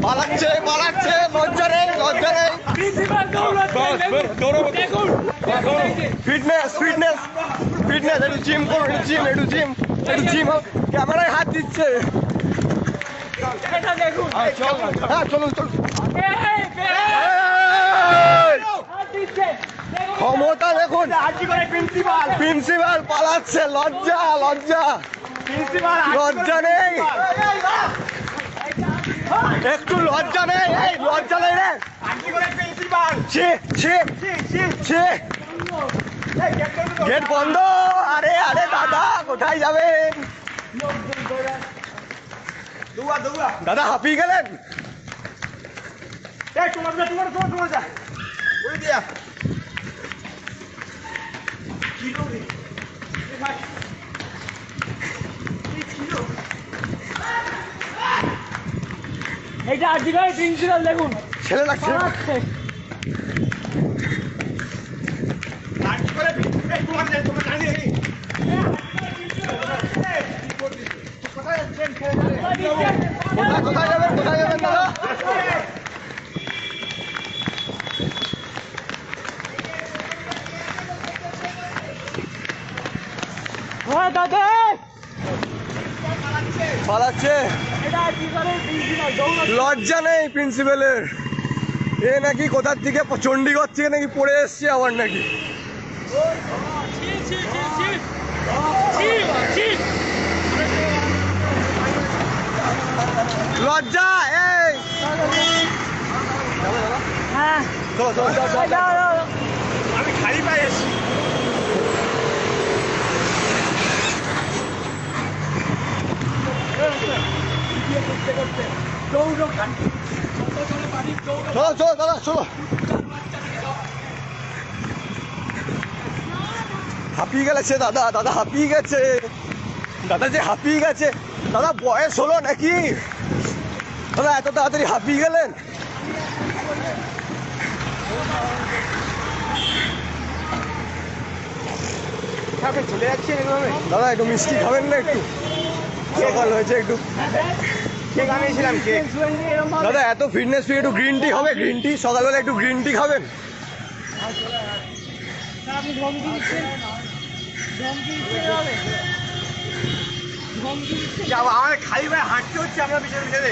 পালাচ্ছে পালাচ্ছে, লজ্জা নেই লজ্জা নেই। ফিটনেস ফিটনেস ফিটনেস, একটু জিম করো, একটু জিম একটু জিম একটু জিম। ক্যামেরায় হাত দিচ্ছে। হ্যাঁ চলুন চলুন। ক্ষমতা দেখুন, প্রিন্সিপাল পালাচ্ছে, লজ্জা লজ্জা লজ্জা নেই, একটু লজ্জা নেই, এই লজ্জা নেই রে। গেট বন্ধ। আরে আরে দাদা কোথায় যাবেন? দাদা হাঁপিয়ে গেলেন। এইটা আজকে প্রিন্সিপাল দেখুন ছেলে লাগছে। কোথায় যাবেন কোথায় যাবেন দাদা? দাদা পালাচ্ছে, লজ্জা নেই প্রিন্সিপালের। এ নাকি কোথার থেকে, চণ্ডীগড় থেকে নাকি পড়ে এসছে আবার নাকি। লজ্জা এই। হ্যাঁ চলো চলো চলো, আমি খালি পাই আছি। চলো চলো দাদা চলো। হাঁপিয়ে গেছে দাদা, দাদা হাঁপিয়ে গেছে, দাদা যে হাঁপিয়ে গেছে। দাদা বয়স হলো নাকি দাদা, এত তাড়াতাড়ি হাঁপিয়ে গেলেন? চলে যাচ্ছে দাদা একটু মিষ্টি খাবেন না? একটু সকাল হয়েছে, একটু কেক আনিয়েছিলাম কেক। দাদা এত ফিটনেস ফি, একটু গ্রিন টি হবে, গ্রিন টি সকালবেলা একটু গ্রিন টি খাবেন। আপনি ধমকি দিচ্ছেন, আমাদের খালি ভাই হাঁটতে হচ্ছে, আমরা পিছনে পিছনে